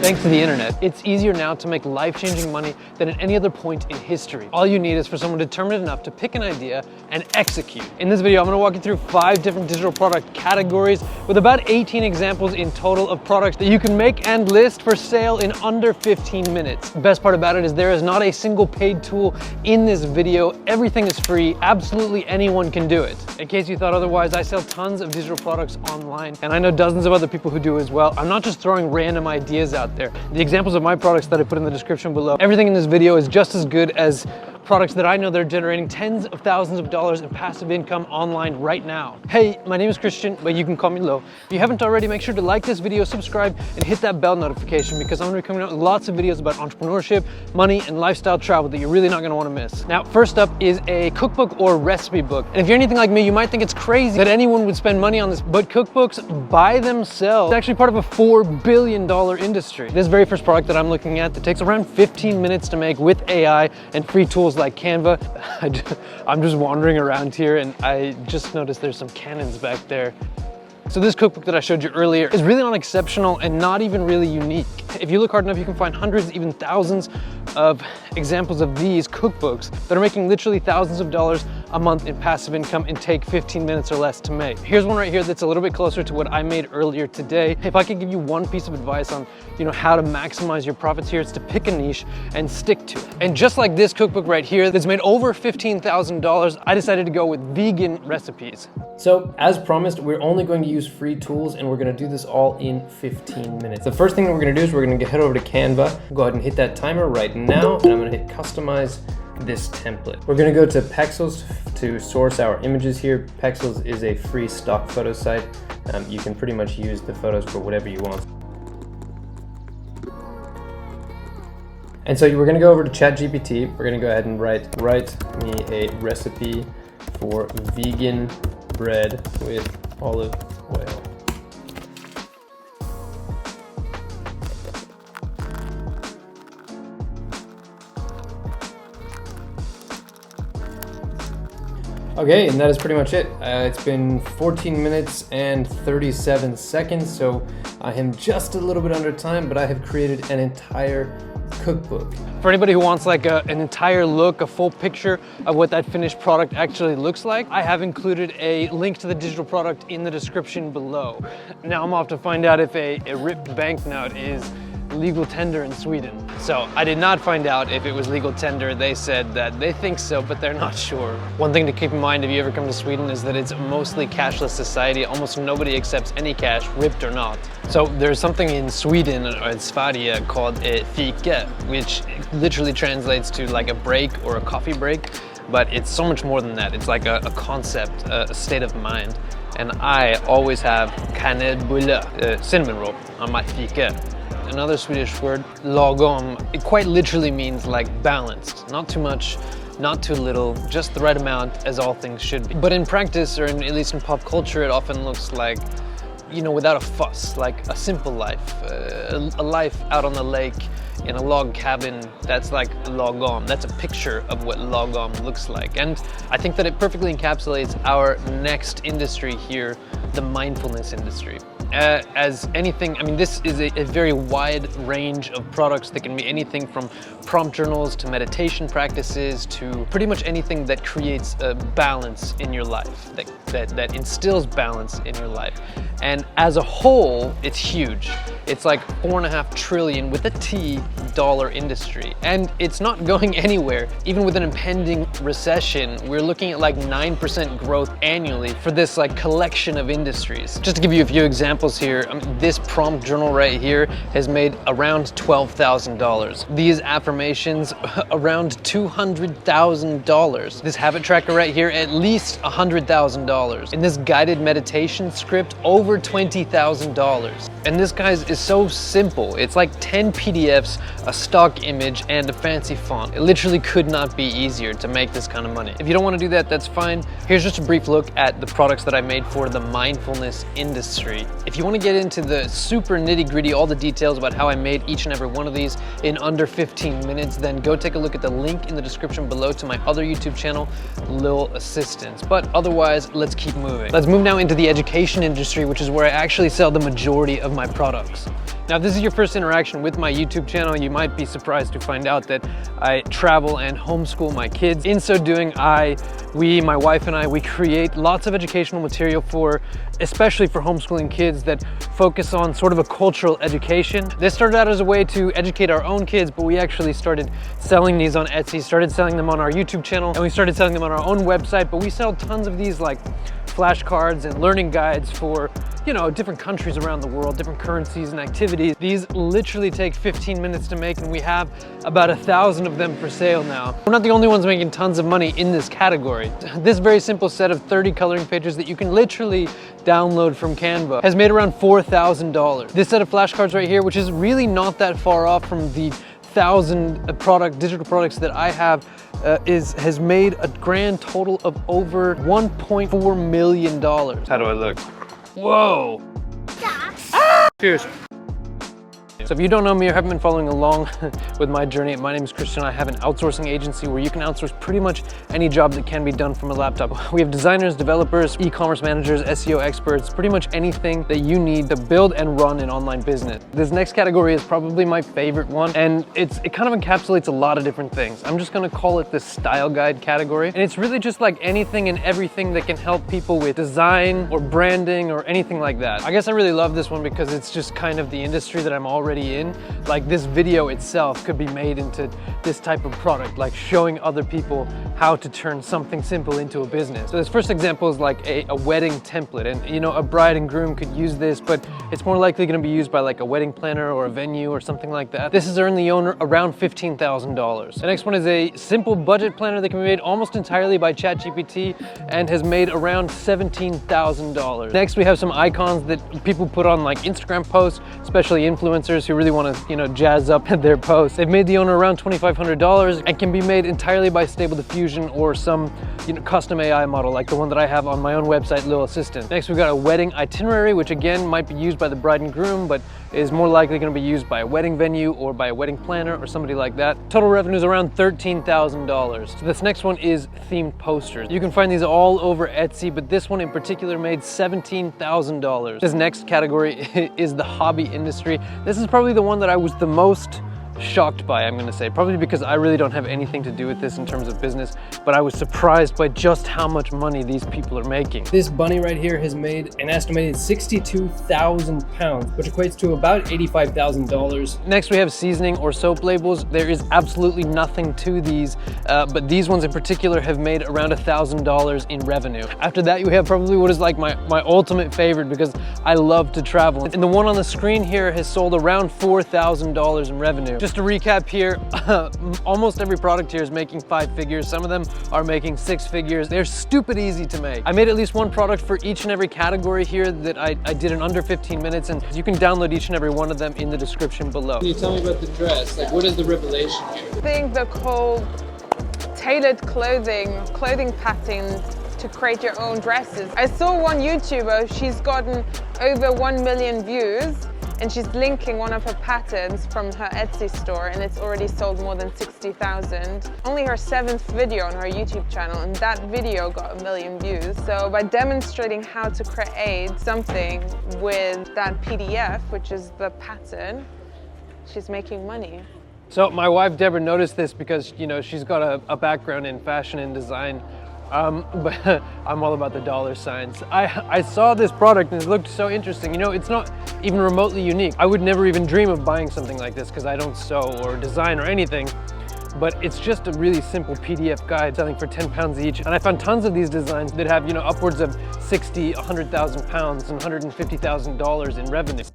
Thanks to the internet, it's easier now to make life-changing money than at any other point in history. All you need is for someone determined enough to pick an idea and execute. In this video, I'm going to walk you through 5 different digital product categories with about 18 examples in total of products that you can make and list for sale in under 15 minutes. The best part about it is there is not a single paid tool in this video. Everything is free. Absolutely anyone can do it. In case you thought otherwise, I sell tons of digital products online, and I know dozens of other people who do as well. I'm not just throwing random ideas out there. The examples of my products that I put in the description below, everything in this video is just as good as products that I know that are generating tens of thousands of dollars in passive income online right now. Hey, my name is Christian, but you can call me Lo. If you haven't already, make sure to like this video, subscribe, and hit that bell notification because I'm gonna be coming out with lots of videos about entrepreneurship, money, and lifestyle travel that you're really not gonna wanna miss. Now, first up is a cookbook or recipe book. And if you're anything like me, you might think it's crazy that anyone would spend money on this, but cookbooks by themselves is actually part of a $4 billion industry. This very first product that I'm looking at that takes around 15 minutes to make with AI and free tools like Canva. I'm just wandering around here and I just noticed there's some cannons back there. So this cookbook that I showed you earlier is really not exceptional and not even really unique. If you look hard enough, you can find hundreds, even thousands of examples of these cookbooks that are making literally thousands of dollars a month in passive income and take 15 minutes or less to make. Here's one right here that's a little bit closer to what I made earlier today. If I could give you one piece of advice on, how to maximize your profits here, it's to pick a niche and stick to it. And just like this cookbook right here that's made over $15,000, I decided to go with vegan recipes. So as promised, we're only going to use free tools and we're going to do this all in 15 minutes. The first thing that we're going to do is we're going to head over to Canva, go ahead and hit that timer right now, and I'm going to hit customize this template. We're going to go to Pexels to source our images here. Pexels is a free stock photo site. You can pretty much use the photos for whatever you want. And so we're going to go over to ChatGPT. We're going to go ahead and write me a recipe for vegan bread with olive oil. Okay, and that is pretty much it. It's been 14 minutes and 37 seconds, so I am just a little bit under time, but I have created an entire cookbook. For anybody who wants like an entire look, a full picture of what that finished product actually looks like, I have included a link to the digital product in the description below. Now I'm off to find out if a ripped banknote is legal tender in Sweden. So I did not find out if it was legal tender. They said that they think so, but they're not sure. One thing to keep in mind if you ever come to Sweden is that it's mostly cashless society. Almost nobody accepts any cash, ripped or not. So there's something in Sweden, or in Sverige, called a fika, which literally translates to like a break or a coffee break, but it's so much more than that. It's like a concept, a state of mind. And I always have kanelbulle, cinnamon roll, on my fika. Another Swedish word, lagom, it quite literally means like balanced. Not too much, not too little, just the right amount, as all things should be. But in practice, or at least in pop culture, it often looks like, without a fuss, like a simple life. A life out on the lake in a log cabin, that's like lagom. That's a picture of what lagom looks like. And I think that it perfectly encapsulates our next industry here, the mindfulness industry. As anything, this is a very wide range of products that can be anything from prompt journals to meditation practices to pretty much anything that creates a balance in your life, that instills balance in your life. And as a whole, it's huge. It's like $4.5 trillion with a T dollar industry. And it's not going anywhere. Even with an impending recession, we're looking at like 9% growth annually for this like collection of industries. Just to give you a few examples here, this prompt journal right here has made around $12,000. These affirmations, around $200,000. This habit tracker right here, at least $100,000. And this guided meditation script, over $20,000. And this, guys, is so simple. It's like 10 PDFs, a stock image, and a fancy font. It literally could not be easier to make this kind of money. If you don't want to do that, that's fine. Here's just a brief look at the products that I made for the mindfulness industry. If you want to get into the super nitty-gritty, all the details about how I made each and every one of these in under 15 minutes, then go take a look at the link in the description below to my other YouTube channel, Lil Assistance. But otherwise, let's keep moving. Let's move now into the education industry, which is where I actually sell the majority of my products. Now, if this is your first interaction with my YouTube channel, you might be surprised to find out that I travel and homeschool my kids. In so doing, my wife and I, we create lots of educational material especially for homeschooling kids that focus on sort of a cultural education. This started out as a way to educate our own kids, but we actually started selling these on Etsy, started selling them on our YouTube channel, and we started selling them on our own website, but we sell tons of these like flashcards and learning guides for, you know, different countries around the world, different currencies and activities. These literally take 15 minutes to make, and we have about 1,000 of them for sale now. We're not the only ones making tons of money in this category. This very simple set of 30 coloring pages that you can literally download from Canva has made around $4,000. This set of flashcards right here, which is really not that far off from the 1,000 digital products that I have, has made a grand total of over $1.4 million. How do I look? Whoa! Cheers. So if you don't know me or haven't been following along with my journey, my name is Christian. I have an outsourcing agency where you can outsource pretty much any job that can be done from a laptop. We have designers, developers, e-commerce managers, SEO experts, pretty much anything that you need to build and run an online business. This next category is probably my favorite one, and it kind of encapsulates a lot of different things. I'm just gonna call it the style guide category. And it's really just like anything and everything that can help people with design or branding or anything like that. I guess I really love this one because it's just kind of the industry that I'm already in. Like, this video itself could be made into this type of product, like showing other people how to turn something simple into a business. So this first example is like a wedding template, and you know, a bride and groom could use this, but it's more likely going to be used by like a wedding planner or a venue or something like that. This has earned the owner around $15,000. The next one is a simple budget planner that can be made almost entirely by ChatGPT and has made around $17,000. Next, we have some icons that people put on like Instagram posts, especially influencers who really want to, you know, jazz up their posts. They've made the owner around $2,500 and can be made entirely by Stable Diffusion or some, you know, custom AI model like the one that I have on my own website, Little Assistant. Next, we've got a wedding itinerary, which again might be used by the bride and groom, but is more likely going to be used by a wedding venue or by a wedding planner or somebody like that. Total revenue is around $13,000. So this next one is themed posters. You can find these all over Etsy, but this one in particular made $17,000. This next category is the hobby industry. This is probably the one that I was the most shocked by, I'm gonna say, probably because I really don't have anything to do with this in terms of business, but I was surprised by just how much money these people are making. This bunny right here has made an estimated 62,000 pounds, which equates to about $85,000. Next, we have seasoning or soap labels. There is absolutely nothing to these, but these ones in particular have made around $1,000 in revenue. After that, you have probably what is like my ultimate favorite, because I love to travel. And the one on the screen here has sold around $4,000 in revenue. Just to recap here, almost every product here is making 5 figures. Some of them are making 6 figures. They're stupid easy to make. I made at least one product for each and every category here that I did in under 15 minutes, and you can download each and every one of them in the description below. Can you tell me about the dress? Like, what is the revelation here? I think they're called tailored clothing patterns to create your own dresses. I saw one YouTuber, she's gotten over 1 million views, and she's linking one of her patterns from her Etsy store, and it's already sold more than 60,000. Only her 7th video on her YouTube channel, and that video got 1 million views. So by demonstrating how to create something with that PDF, which is the pattern, she's making money. So my wife Deborah noticed this because, you know, she's got a background in fashion and design. But I'm all about the dollar signs. I saw this product and it looked so interesting. You know, it's not even remotely unique. I would never even dream of buying something like this because I don't sew or design or anything. But it's just a really simple PDF guide selling for 10 pounds each. And I found tons of these designs that have, you know, upwards of 60, 100,000 pounds and $150,000 in revenue.